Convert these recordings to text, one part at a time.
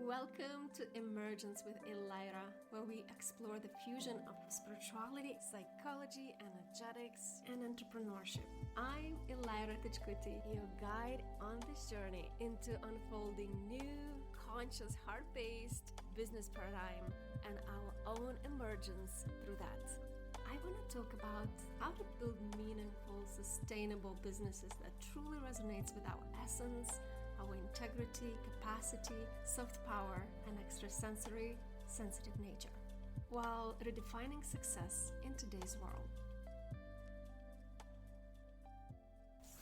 Welcome to Emergence with Elira, where we explore the fusion of spirituality, psychology, energetics, and entrepreneurship. I'm Elira Tichkuti, your guide on this journey into unfolding new, conscious, heart-based business paradigm and our own emergence through that. I want to talk about how to build meaningful, sustainable businesses that truly resonates with our essence, our integrity, capacity, soft power, and extrasensory, sensitive nature, while redefining success in today's world.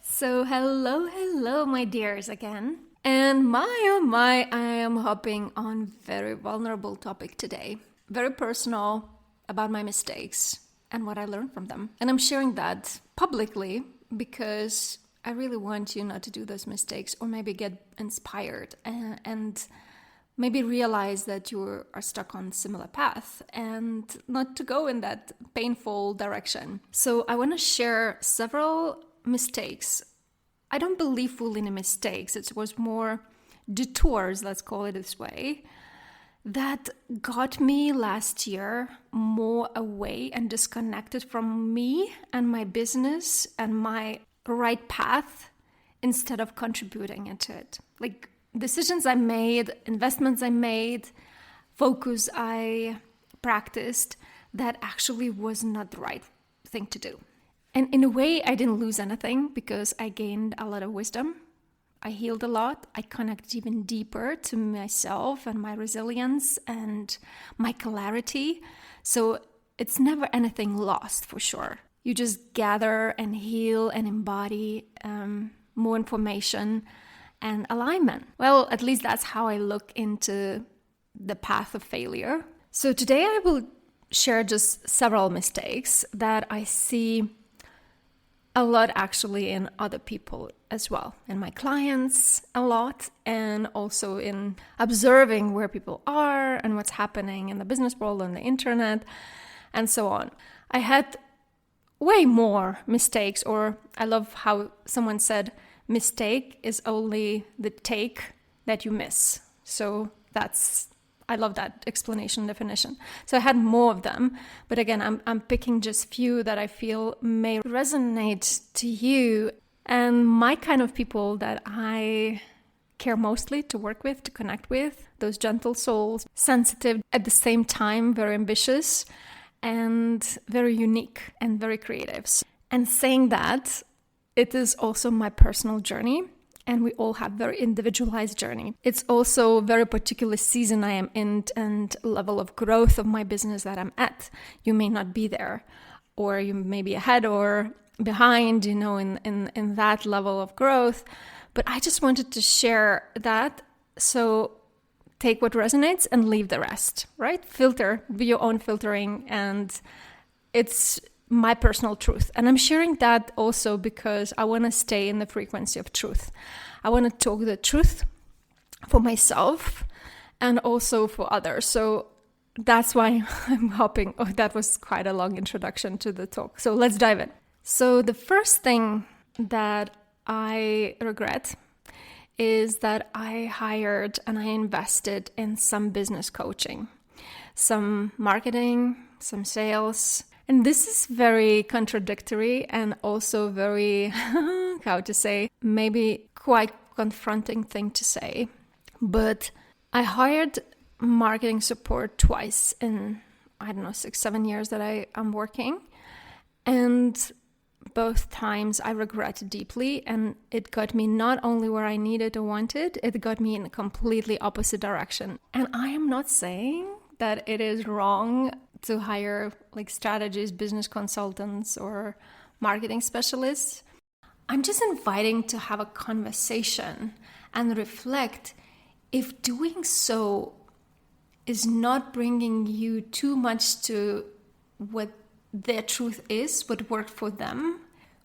So hello, my dears again. And my, I am hopping on very vulnerable topic today. Very personal about my mistakes and what I learned from them. And I'm sharing that publicly because I really want you not to do those mistakes, or maybe get inspired and maybe realize that you are stuck on a similar path and not to go in that painful direction. So I want to share several mistakes. I don't believe fully in mistakes. It was more detours, let's call it this way, that got me last year more away and disconnected from me and my business and my right path instead of contributing into it. Like decisions I made, investments I made, focus I practiced that actually was not the right thing to do. And in a way, I didn't lose anything because I gained a lot of wisdom. I healed a lot. I connected even deeper to myself and my resilience and my clarity. So it's never anything lost for sure. You just gather and heal and embody more information and alignment. Well, at least that's how I look into the path of failure. So today I will share just several mistakes that I see a lot actually in other people as well, in my clients a lot, and also in observing where people are and what's happening in the business world, on the internet, and so on. I had way more mistakes, or I love how someone said, mistake is only the take that you miss. So I love that explanation, definition. So I had more of them, but again, I'm picking just few that I feel may resonate to you and my kind of people that I care mostly to work with, to connect with, those gentle souls, sensitive, at the same time, very ambitious, and very unique and very creative. And saying that, it is also my personal journey, and we all have very individualized journey. It's also a very particular season I am in and level of growth of my business that I'm at. You may not be there, or you may be ahead or behind, in that level of growth. But I just wanted to share that. So take what resonates and leave the rest, right? Filter, be your own filtering, and it's my personal truth. And I'm sharing that also because I want to stay in the frequency of truth. I want to talk the truth for myself and also for others. So that's why I'm hopping. Oh, that was quite a long introduction to the talk. So let's dive in. So the first thing that I regret is that I hired and I invested in some business coaching, some marketing, some sales. And this is very contradictory and also very, maybe quite confronting thing to say. But I hired marketing support twice in, 6-7 years that I am working. And both times I regret deeply, and it got me not only where I needed or wanted, it got me in a completely opposite direction. And I am not saying that it is wrong to hire like strategists, business consultants, or marketing specialists. I'm just inviting to have a conversation and reflect if doing so is not bringing you too much to what their truth is, what worked for them,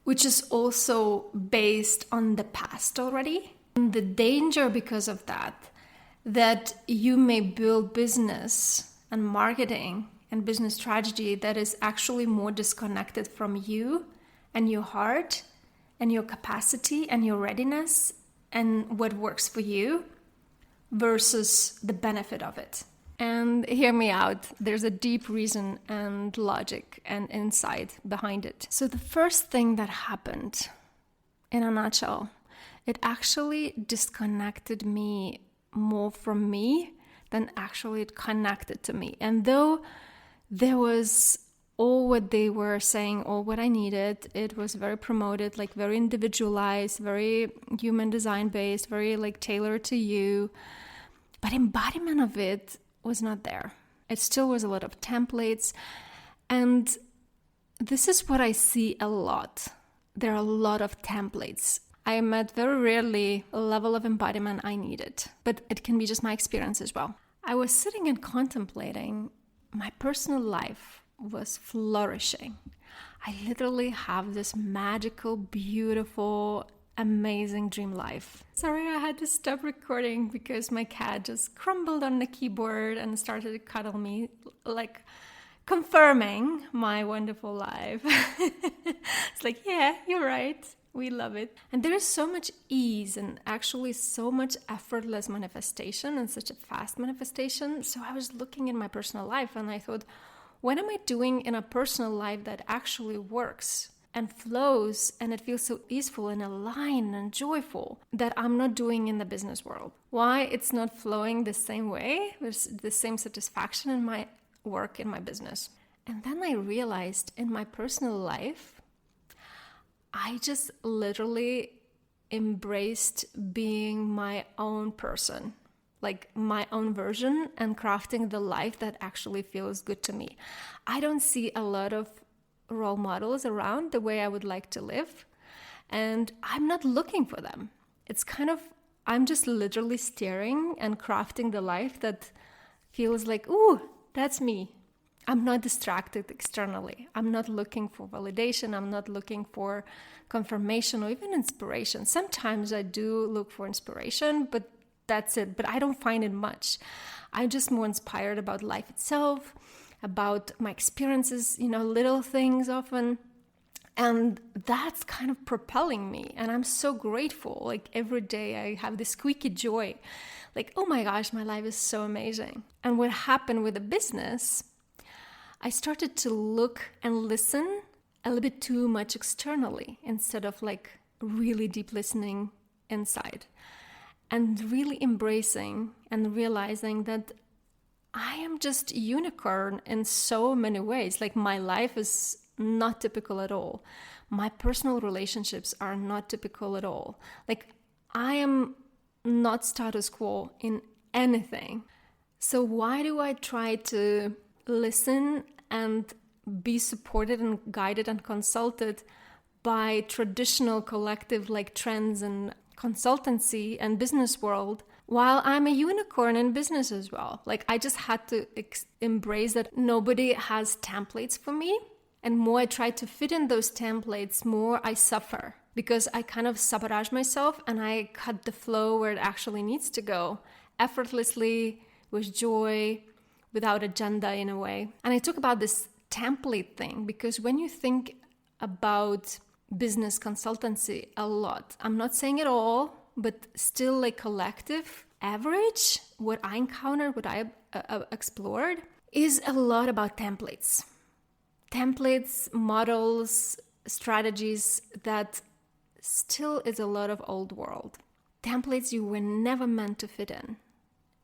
which is also based on the past already. And the danger because of that you may build business and marketing and business strategy that is actually more disconnected from you and your heart and your capacity and your readiness and what works for you, versus the benefit of it. And hear me out, there's a deep reason and logic and insight behind it. So the first thing that happened, in a nutshell, it actually disconnected me more from me than actually it connected to me. And though there was all what they were saying, all what I needed, it was very promoted, like very individualized, very human design based, very like tailored to you. But embodiment of it was not there. It still was a lot of templates. And this is what I see a lot. There are a lot of templates. I met very rarely a level of embodiment I needed, but it can be just my experience as well. I was sitting and contemplating. My personal life was flourishing. I literally have this magical, beautiful, amazing dream life. Sorry, I had to stop recording because my cat just crumbled on the keyboard and started to cuddle me, like confirming my wonderful life. It's like, yeah, you're right. We love it. And there is so much ease and actually so much effortless manifestation and such a fast manifestation. So I was looking in my personal life and I thought, what am I doing in a personal life that actually works and flows and it feels so easeful and aligned and joyful that I'm not doing in the business world? Why it's not flowing the same way, with the same satisfaction in my work, in my business? And then I realized in my personal life, I just literally embraced being my own person, like my own version, and crafting the life that actually feels good to me. I don't see a lot of role models around the way I would like to live, and I'm not looking for them. It's kind of, I'm just literally staring and crafting the life that feels like, ooh, that's me. I'm not distracted externally. I'm not looking for validation. I'm not looking for confirmation or even inspiration. Sometimes I do look for inspiration, but that's it. But I don't find it much. I'm just more inspired about life itself, about my experiences, little things often. And that's kind of propelling me. And I'm so grateful. Like every day I have this squeaky joy. Like, oh my gosh, my life is so amazing. And what happened with the business, I started to look and listen a little bit too much externally instead of like really deep listening inside, and really embracing and realizing that I am just a unicorn in so many ways. Like my life is not typical at all. My personal relationships are not typical at all. Like I am not status quo in anything. So why do I try to listen and be supported and guided and consulted by traditional collective like trends and consultancy and business world while I'm a unicorn in business as well? Like I just had to embrace that nobody has templates for me, and more I try to fit in those templates, more I suffer because I kind of sabotage myself and I cut the flow where it actually needs to go effortlessly, with joy, without agenda in a way. And I talk about this template thing because when you think about business consultancy a lot, I'm not saying it all, but still like collective average, what I encountered, what I explored is a lot about templates. Templates, models, strategies that still is a lot of old world. Templates you were never meant to fit in.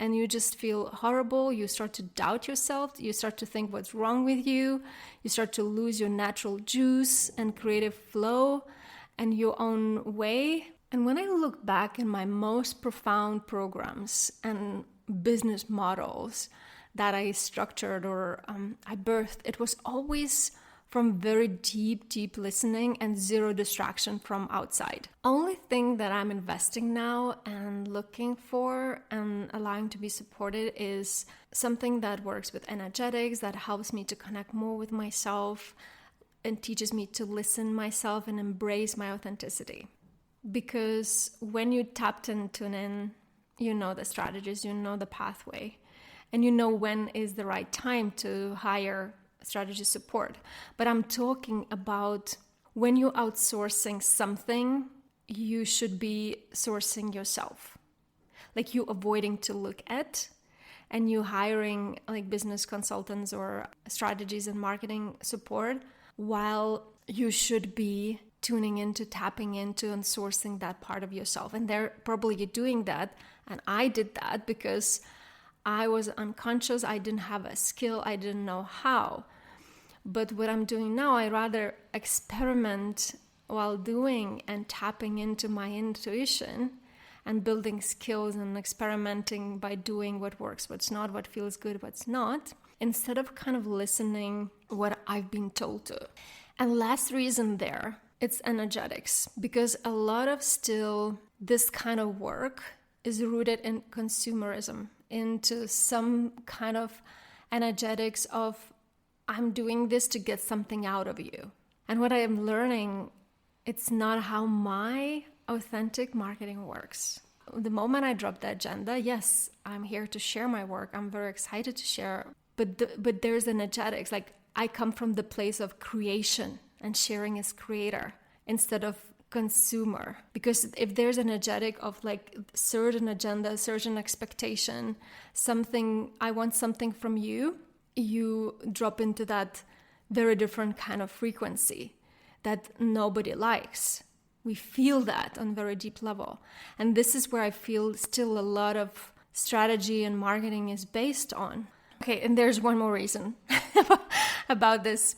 And you just feel horrible, you start to doubt yourself, you start to think what's wrong with you, you start to lose your natural juice and creative flow and your own way. And when I look back in my most profound programs and business models that I structured or I birthed, it was always from very deep listening and zero distraction from outside. Only thing that I'm investing now and looking for and allowing to be supported is something that works with energetics, that helps me to connect more with myself and teaches me to listen myself and embrace my authenticity. Because when you tapped and tune in, you know the strategies, you know the pathway, and you know when is the right time to hire strategy support. But I'm talking about when you're outsourcing something, you should be sourcing yourself. like you avoiding to look at, and you hiring like business consultants or strategies and marketing support, while you should be tuning into, tapping into, and sourcing that part of yourself. And they're probably doing that. And I did that because I was unconscious. I didn't have a skill. I didn't know how. But what I'm doing now, I rather experiment while doing and tapping into my intuition and building skills and experimenting by doing what works, what's not, what feels good, what's not, instead of kind of listening what I've been told to. And last reason there, it's energetics, because a lot of still this kind of work is rooted in consumerism, into some kind of energetics of I'm doing this to get something out of you. And what I am learning, it's not how my authentic marketing works. The moment I drop the agenda, yes, I'm here to share my work. I'm very excited to share. But there's energetics. Like I come from the place of creation and sharing as creator instead of consumer. Because if there's an energetic of like certain agenda, certain expectation, something, I want something from you, you drop into that very different kind of frequency that nobody likes. We feel that on a very deep level. And this is where I feel still a lot of strategy and marketing is based on. Okay, and there's one more reason about this.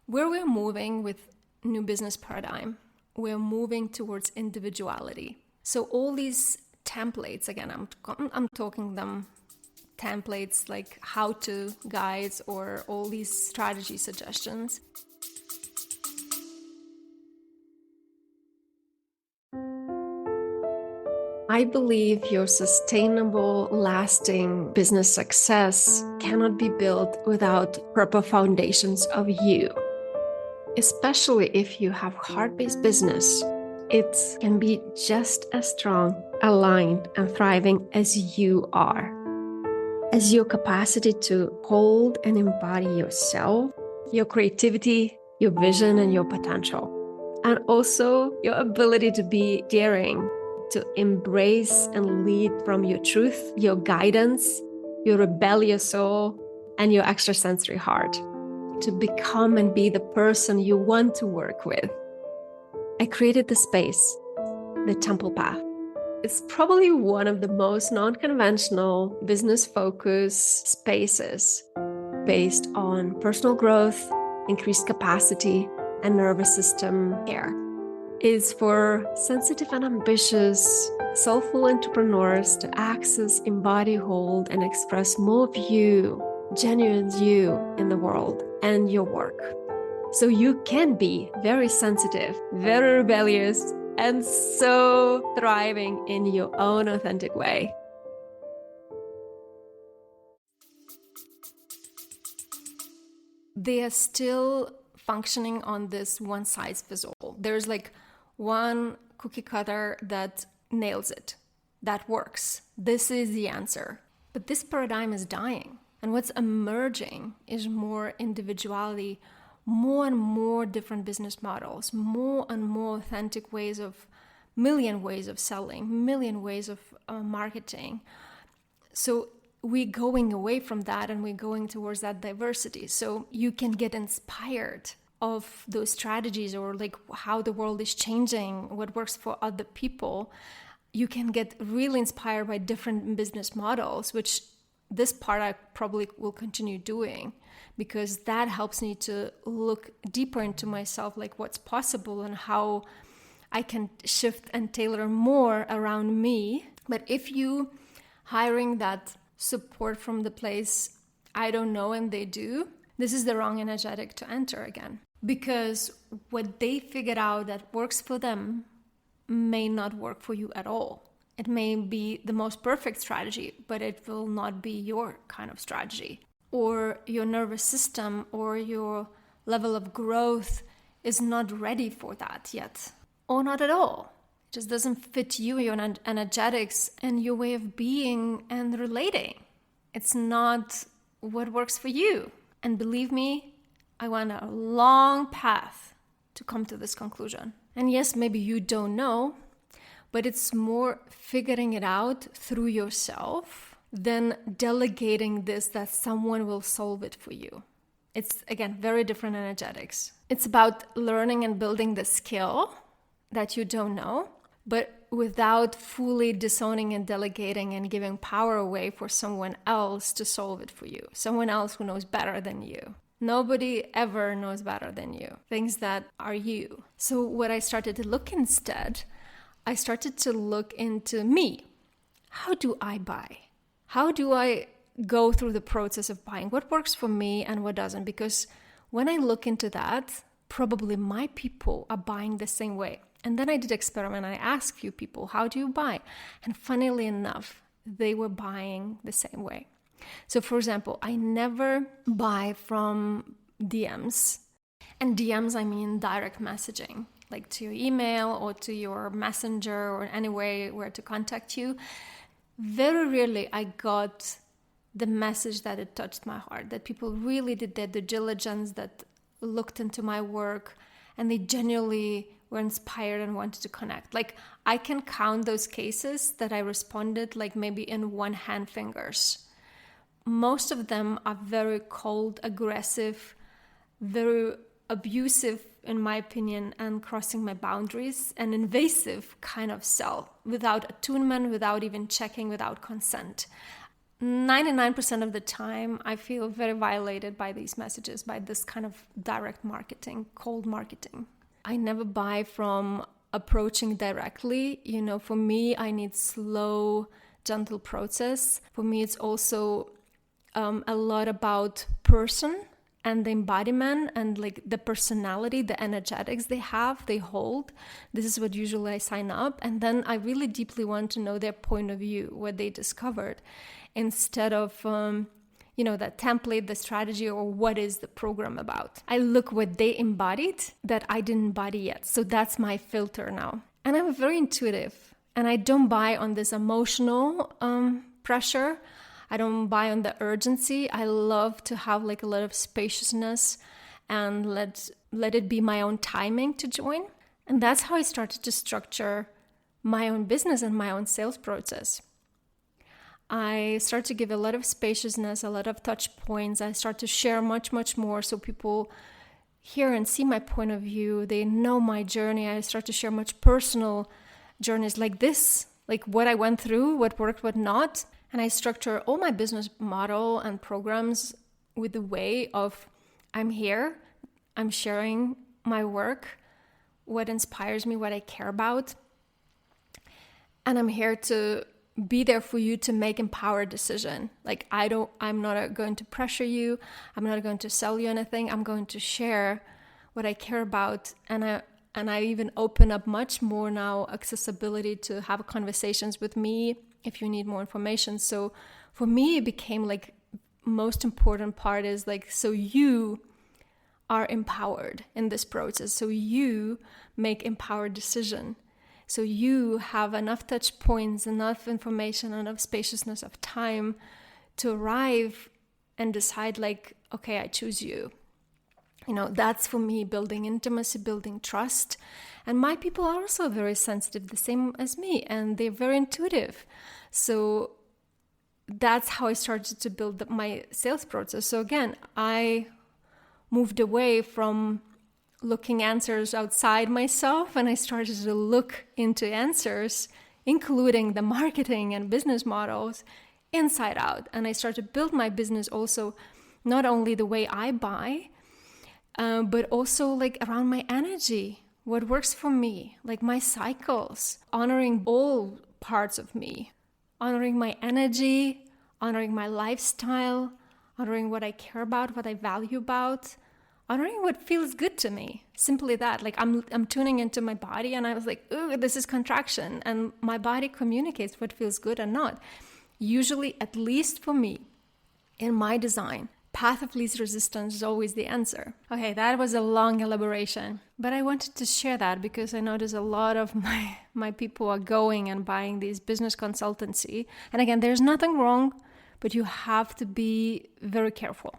Where we're moving with new business paradigm, we're moving towards individuality. So all these templates, again, I'm talking them templates like how-to guides or all these strategy suggestions. I believe your sustainable, lasting business success cannot be built without proper foundations of you. Especially if you have heart-based business, it can be just as strong, aligned, and thriving as you are. As your capacity to hold and embody yourself, your creativity, your vision, and your potential. And also your ability to be daring, to embrace and lead from your truth, your guidance, your rebellious soul, and your extrasensory heart, to become and be the person you want to work with. I created the space, the Temple Path. It's probably one of the most non-conventional business-focused spaces based on personal growth, increased capacity, and nervous system care. Is for sensitive and ambitious, soulful entrepreneurs to access, embody, hold, and express more of you, genuine you in the world and your work. So you can be very sensitive, very rebellious, and so thriving in your own authentic way. They are still functioning on this one size fits all. There's like one cookie cutter that nails it, that works. This is the answer. But this paradigm is dying. And what's emerging is more individuality, more and more different business models, more and more authentic ways of, million ways of selling, million ways of marketing. So we're going away from that and we're going towards that diversity. So you can get inspired of those strategies or like how the world is changing, what works for other people. You can get really inspired by different business models, which this part I probably will continue doing because that helps me to look deeper into myself, like what's possible and how I can shift and tailor more around me. But if you hiring that support from the place I don't know and they do, this is the wrong energetic to enter again. Because what they figured out that works for them may not work for you at all. It may be the most perfect strategy, but it will not be your kind of strategy. Or your nervous system or your level of growth is not ready for that yet. Or not at all. It just doesn't fit you, your energetics, and your way of being and relating. It's not what works for you. And believe me, I went a long path to come to this conclusion. And yes, maybe you don't know, but it's more figuring it out through yourself than delegating this that someone will solve it for you. It's, again, very different energetics. It's about learning and building the skill that you don't know, but without fully disowning and delegating and giving power away for someone else to solve it for you. Someone else who knows better than you. Nobody ever knows better than you. Things that are you. So what I started to look instead, I started to look into me. How do I buy? How do I go through the process of buying? What works for me and what doesn't? Because when I look into that, probably my people are buying the same way. And then I did experiment. I asked a few people, how do you buy? And funnily enough, they were buying the same way. So for example, I never buy from DMs. And DMs, I mean direct messaging, like to your email or to your messenger or any way where to contact you. Very rarely I got the message that it touched my heart, that people really did their due diligence, that looked into my work, and they genuinely were inspired and wanted to connect. Like, I can count those cases that I responded like maybe in one hand fingers. Most of them are very cold, aggressive, very abusive, in my opinion, and crossing my boundaries, and invasive kind of sell without attunement, without even checking, without consent. 99% of the time, I feel very violated by these messages, by this kind of direct marketing, cold marketing. I never buy from approaching directly. You know, for me, I need slow, gentle process. For me, it's also a lot about person and the embodiment and like the personality, the energetics they have, they hold. This is what usually I sign up. And then I really deeply want to know their point of view, what they discovered, instead of, that template, the strategy, or what is the program about. I look what they embodied that I didn't embody yet. So that's my filter now. And I'm very intuitive, and I don't buy on this emotional pressure. I don't buy on the urgency. I love to have like a lot of spaciousness and let it be my own timing to join. And that's how I started to structure my own business and my own sales process. I start to give a lot of spaciousness, a lot of touch points. I start to share much, much more so people hear and see my point of view. They know my journey. I start to share much personal journeys like this, like what I went through, what worked, what not. And I structure all my business model and programs with the way of I'm here, I'm sharing my work, what inspires me, what I care about. And I'm here to be there for you to make empowered decision. Like I'm not going to pressure you. I'm not going to sell you anything. I'm going to share what I care about. And I even open up much more now accessibility to have conversations with me if you need more information. So for me, it became like most important part is like, so you are empowered in this process. So you make empowered decision. So you have enough touch points, enough information, enough spaciousness of time to arrive and decide like, okay, I choose you. That's for me building intimacy, building trust. And my people are also very sensitive, the same as me, and they're very intuitive. So that's how I started to build my sales process. So again, I moved away from looking answers outside myself, and I started to look into answers, including the marketing and business models, inside out. And I started to build my business also, not only the way I buy, but also like around my energy, what works for me, like my cycles, honoring all parts of me, honoring my energy, honoring my lifestyle, honoring what I care about, what I value about, honoring what feels good to me. Simply that. Like I'm tuning into my body, and I was like, ooh, this is contraction. And my body communicates what feels good and not. Usually, at least for me, in my design, path of least resistance is always the answer. Okay, that was a long elaboration, but I wanted to share that because I notice a lot of my people are going and buying these business consultancy. And again, there's nothing wrong, but you have to be very careful.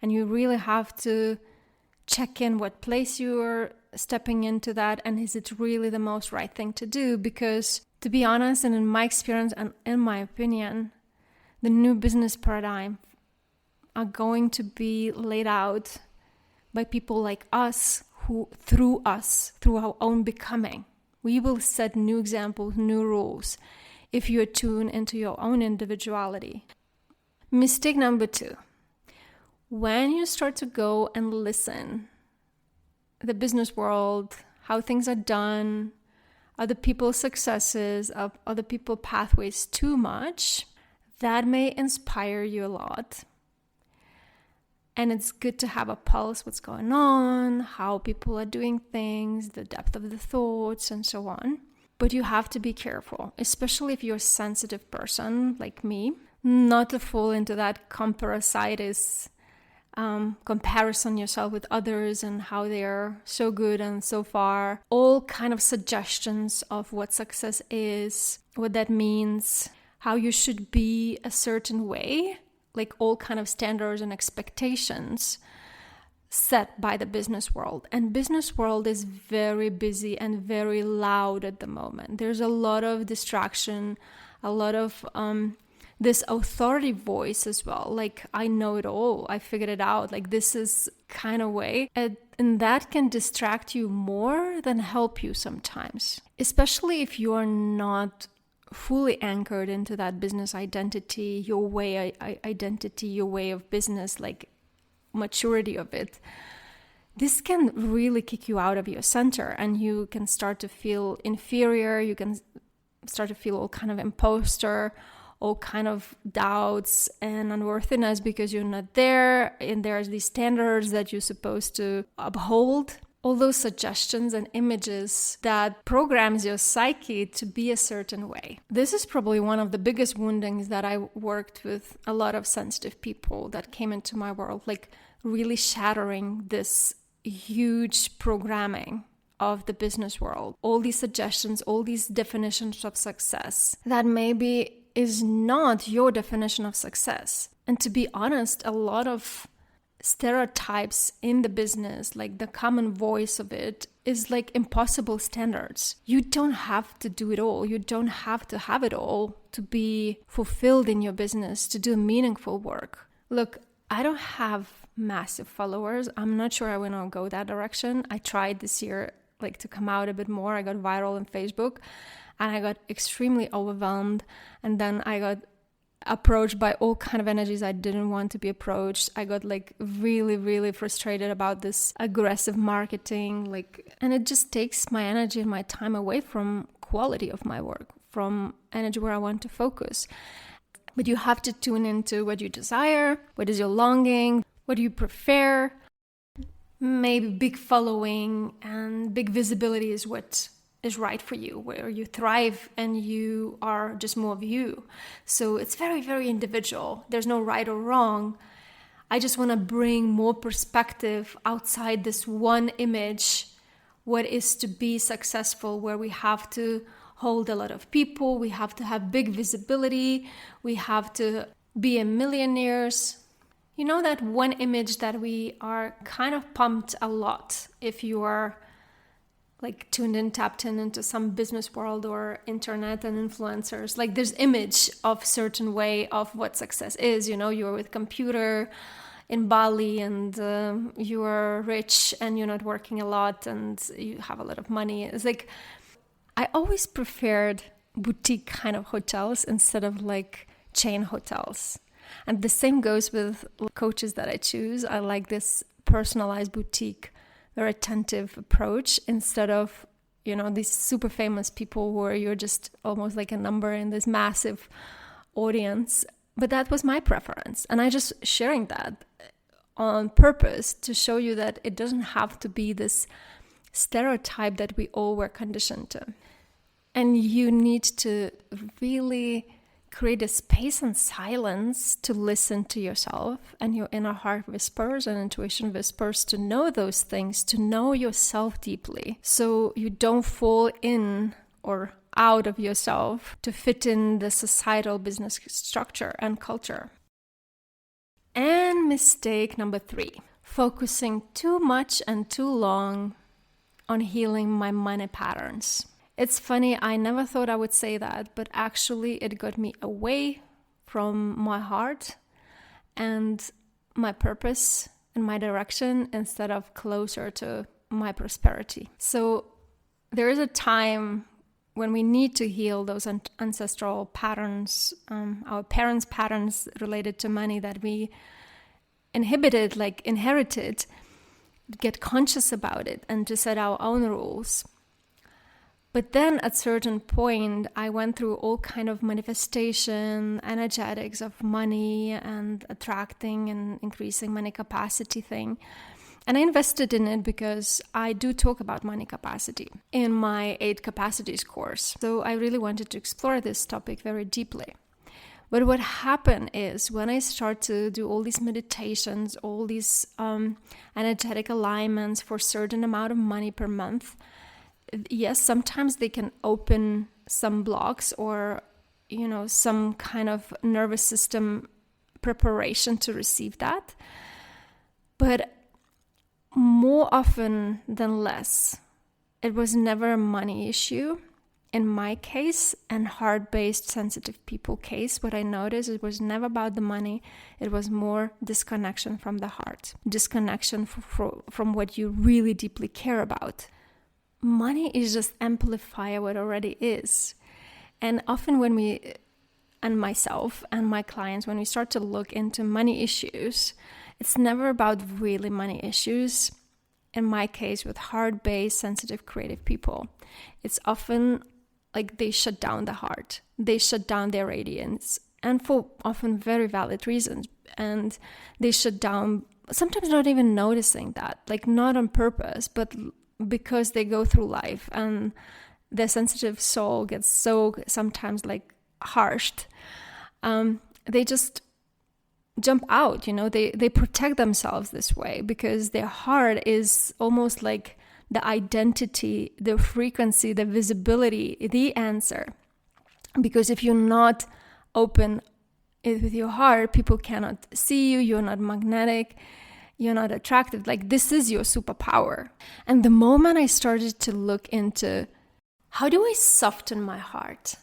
And you really have to check in what place you're stepping into that, and is it really the most right thing to do? Because to be honest, and in my experience and in my opinion, the new business paradigm are going to be laid out by people like us, who through our own becoming, we will set new examples, new rules, if you attune into your own individuality. Mistake number 2. When you start to go and listen the business world, how things are done, other people's successes, of other people's pathways too much, that may inspire you a lot. And it's good to have a pulse, what's going on, how people are doing things, the depth of the thoughts, and so on. But you have to be careful, especially if you're a sensitive person like me, not to fall into that comparisitis, comparison yourself with others and how they're so good and so far. All kind of suggestions of what success is, what that means, how you should be a certain way, like all kind of standards and expectations set by the business world. And business world is very busy and very loud at the moment. There's a lot of distraction, a lot of this authority voice as well. Like, I know it all, I figured it out, like this is kind of way. And that can distract you more than help you sometimes, especially if you are not fully anchored into that business identity, your way identity, your way of business, like maturity of it. This can really kick you out of your center, and you can start to feel inferior. You can start to feel all kind of imposter, all kind of doubts and unworthiness because you're not there, and there's these standards that you're supposed to uphold. All those suggestions and images that programs your psyche to be a certain way. This is probably one of the biggest woundings that I worked with a lot of sensitive people that came into my world, like really shattering this huge programming of the business world. All these suggestions, all these definitions of success that maybe is not your definition of success. And to be honest, a lot of stereotypes in the business, like the common voice of it, is like impossible standards. You don't have to do it all. You don't have to have it all to be fulfilled in your business, to do meaningful work. Look, I don't have massive followers. I'm not sure I want to go that direction. I tried this year like to come out a bit more. I got viral on Facebook and I got extremely overwhelmed, and then I got approached by all kind of energies I didn't want to be approached. I got like really, really frustrated about this aggressive marketing, and it just takes my energy and my time away from quality of my work, from energy where I want to focus. But you have to tune into what you desire, what is your longing, what do you prefer. Maybe big following and big visibility is what is right for you, where you thrive and you are just more of you. So it's very, very individual. There's no right or wrong. I just want to bring more perspective outside this one image, what is to be successful, where we have to hold a lot of people, we have to have big visibility, we have to be a millionaires. You know that one image that we are kind of pumped a lot if you are like tuned in, tapped in into some business world or internet and influencers. Like there's image of certain way of what success is. You know, you're with computer in Bali and you are rich and you're not working a lot and you have a lot of money. It's like, I always preferred boutique kind of hotels instead of like chain hotels. And the same goes with coaches that I choose. I like this personalized boutique, very attentive approach instead of, you know, these super famous people where you're just almost like a number in this massive audience. But that was my preference. And I just sharing that on purpose to show you that it doesn't have to be this stereotype that we all were conditioned to. And you need to really create a space and silence to listen to yourself and your inner heart whispers and intuition whispers, to know those things, to know yourself deeply, so you don't fall in or out of yourself to fit in the societal business structure and culture. And mistake number 3, focusing too much and too long on healing my money patterns. It's funny, I never thought I would say that, but actually it got me away from my heart and my purpose and my direction instead of closer to my prosperity. So there is a time when we need to heal those ancestral patterns, our parents' patterns related to money that we inherited, get conscious about it and to set our own rules. But then at a certain point, I went through all kind of manifestation, energetics of money and attracting and increasing money capacity thing. And I invested in it because I do talk about money capacity in my 8 capacities course. So I really wanted to explore this topic very deeply. But what happened is when I start to do all these meditations, all these energetic alignments for a certain amount of money per month, yes, sometimes they can open some blocks or, some kind of nervous system preparation to receive that. But more often than less, it was never a money issue. In my case and heart-based sensitive people case, what I noticed, it was never about the money. It was more disconnection from the heart, disconnection from what you really deeply care about. Money is just amplify what already is. And often when we, and myself and my clients, when we start to look into money issues, it's never about really money issues. In my case, with heart-based, sensitive, creative people, it's often like they shut down the heart. They shut down their radiance, and for often very valid reasons. And they shut down, sometimes not even noticing that, like not on purpose, but because they go through life and their sensitive soul gets so sometimes like harshed. They just jump out, they protect themselves this way because their heart is almost like the identity, the frequency, the visibility, the answer. Because if you're not open with your heart, people cannot see you, you're not magnetic, you're not attractive. Like this is your superpower. And the moment I started to look into how do I soften my heart?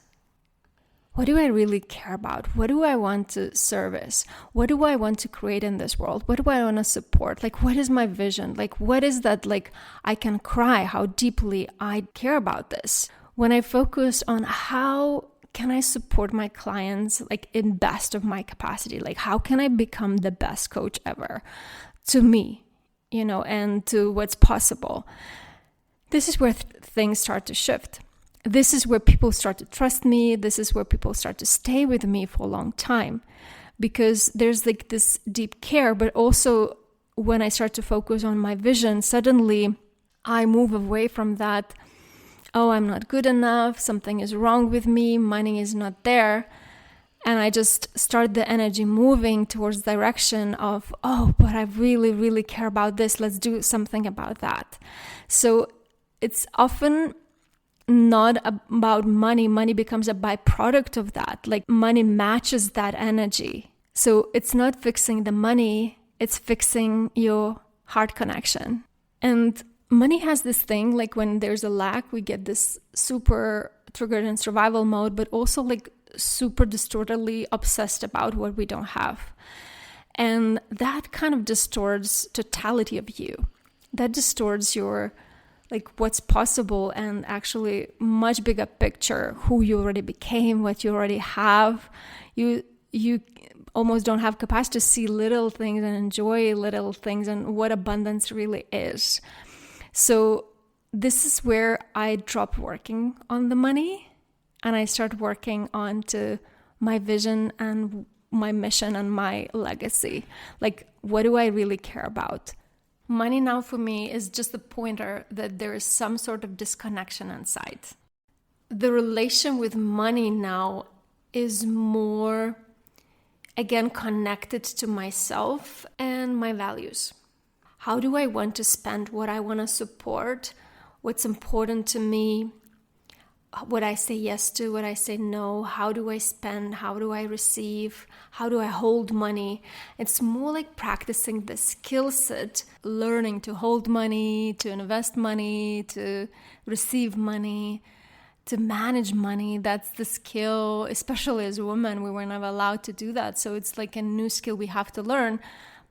What do I really care about? What do I want to service? What do I want to create in this world? What do I want to support? Like, what is my vision? Like, what is that? Like, I can cry how deeply I care about this. When I focus on how can I support my clients, like in best of my capacity? Like, how can I become the best coach ever to me, and to what's possible? This is where things start to shift. This is where people start to trust me. This is where people start to stay with me for a long time because there's like this deep care. But also when I start to focus on my vision, suddenly I move away from that. Oh, I'm not good enough. Something is wrong with me. Money is not there. And I just start the energy moving towards the direction of, oh, but I really, really care about this. Let's do something about that. So it's often not about money. Money becomes a byproduct of that. Like money matches that energy. So it's not fixing the money, it's fixing your heart connection. And money has this thing, like when there's a lack, we get this super triggered in survival mode, but also like super distortedly obsessed about what we don't have. And that kind of distorts totality of you. That distorts your like what's possible and actually much bigger picture, who you already became, what you already have. You almost don't have capacity to see little things and enjoy little things and what abundance really is. So this is where I dropped working on the money and I start working on to my vision and my mission and my legacy. Like, what do I really care about? Money now for me is just a pointer that there is some sort of disconnection inside. The relation with money now is more, again, connected to myself and my values. How do I want to spend what I want to support? What's important to me? what I say yes to, what I say no, how do I spend, how do I receive, how do I hold money. It's more like practicing the skill set, learning to hold money, to invest money, to receive money, to manage money. That's the skill, especially as women, we were never allowed to do that. So it's like a new skill we have to learn.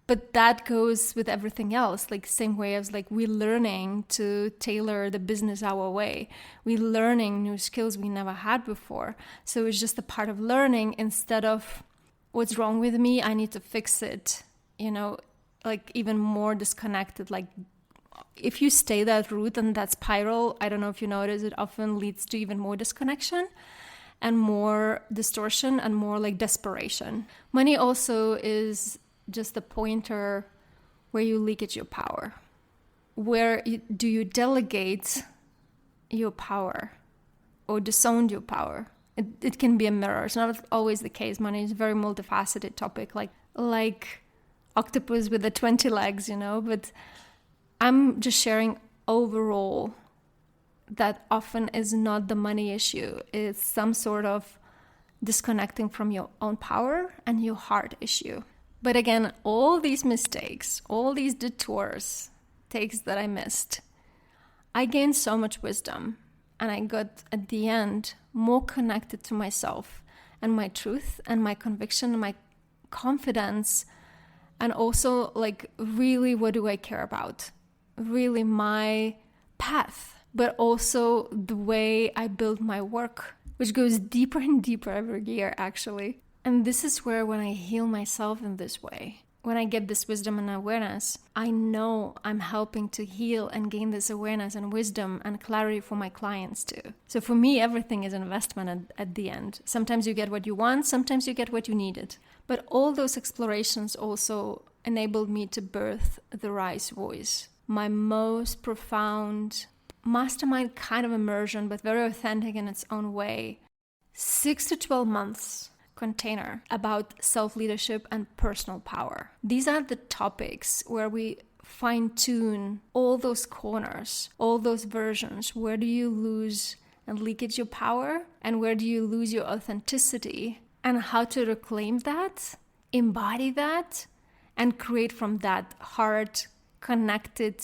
But that goes with everything else, like same way as like we're learning to tailor the business our way. We're learning new skills we never had before. So it's just a part of learning instead of what's wrong with me, I need to fix it, like even more disconnected. Like if you stay that route and that spiral, I don't know if you notice, it often leads to even more disconnection and more distortion and more like desperation. Money also is just a pointer where you leakage your power. Do you delegate your power or disown your power? It can be a mirror. It's not always the case. Money is a very multifaceted topic, like octopus with the 20 legs, but I'm just sharing overall that often is not the money issue. It's some sort of disconnecting from your own power and your heart issue. But again, all these mistakes, all these detours, takes that I missed, I gained so much wisdom, and I got at the end more connected to myself and my truth and my conviction and my confidence, and also like really what do I care about? Really my path, but also the way I build my work, which goes deeper and deeper every year actually. And this is where when I heal myself in this way, when I get this wisdom and awareness, I know I'm helping to heal and gain this awareness and wisdom and clarity for my clients too. So for me, everything is an investment at the end. Sometimes you get what you want, sometimes you get what you needed. But all those explorations also enabled me to birth the Rise voice, my most profound mastermind kind of immersion, but very authentic in its own way. 6 to 12 months container about self-leadership and personal power. These are the topics where we fine-tune all those corners, all those versions. Where do you lose and leakage your power? And where do you lose your authenticity? And how to reclaim that, embody that, and create from that heart-connected,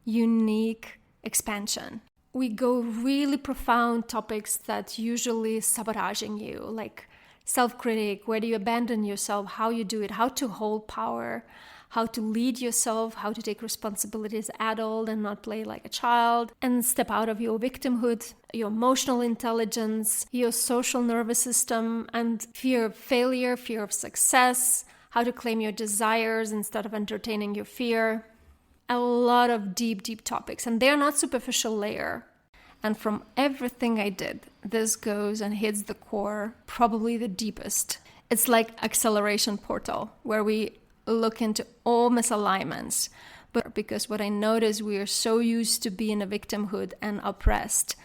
unique expansion. We go really profound topics that usually sabotaging you, like self-critic, where do you abandon yourself, how you do it, how to hold power, how to lead yourself, how to take responsibility as an adult and not play like a child, and step out of your victimhood, your emotional intelligence, your social nervous system, and fear of failure, fear of success, how to claim your desires instead of entertaining your fear. A lot of deep, deep topics, and they're not superficial layer. And from everything I did, this goes and hits the core, probably the deepest. It's like acceleration portal, where we look into all misalignments. But because what I noticed, we are so used to being a victimhood and oppressed,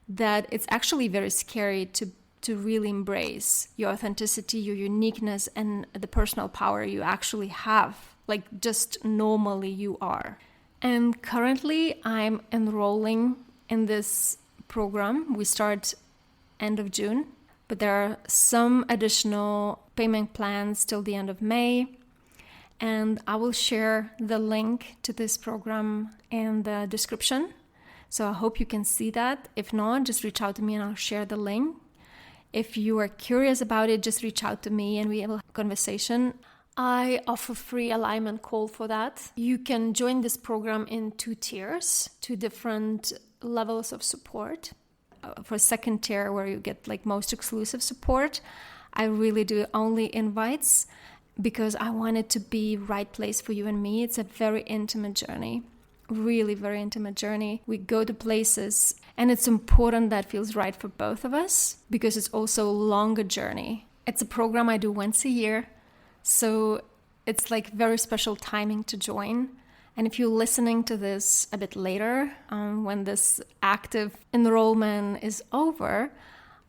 that it's actually very scary to really embrace your authenticity, your uniqueness, and the personal power you actually have, like just normally you are. And currently I'm enrolling in this program. We start end of June, but there are some additional payment plans till the end of May. And I will share the link to this program in the description. So I hope you can see that. If not, just reach out to me and I'll share the link. If you are curious about it, just reach out to me and we have a conversation. I offer free alignment call for that. You can join this program in 2 tiers, 2 different levels of support. For second tier, where you get like most exclusive support, I really do only invites because I want it to be right place for you and me. It's a very intimate journey, really very intimate journey. We go to places and it's important that feels right for both of us because it's also a longer journey. It's a program I do once a year. So it's like very special timing to join. And if you're listening to this a bit later, when this active enrollment is over,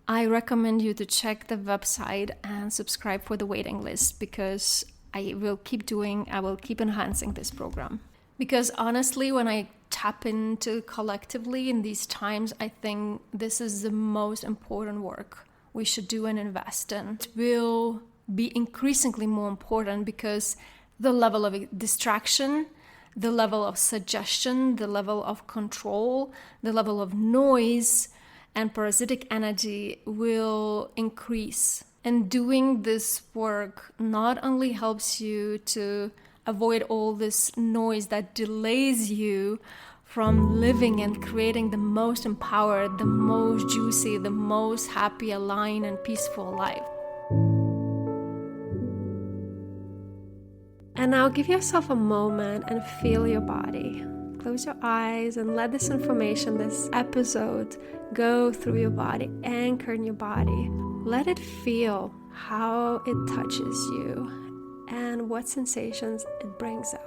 I recommend you to check the website and subscribe for the waiting list because I will keep enhancing this program. Because honestly, when I tap into collectively in these times, I think this is the most important work we should do and invest in. It will be increasingly more important because the level of distraction, the level of suggestion, the level of control, the level of noise and parasitic energy will increase. And doing this work not only helps you to avoid all this noise that delays you from living and creating the most empowered, the most juicy, the most happy, aligned, and peaceful life. And now give yourself a moment and feel your body. Close your eyes and let this information, this episode, go through your body, anchor in your body. Let it feel how it touches you and what sensations it brings up.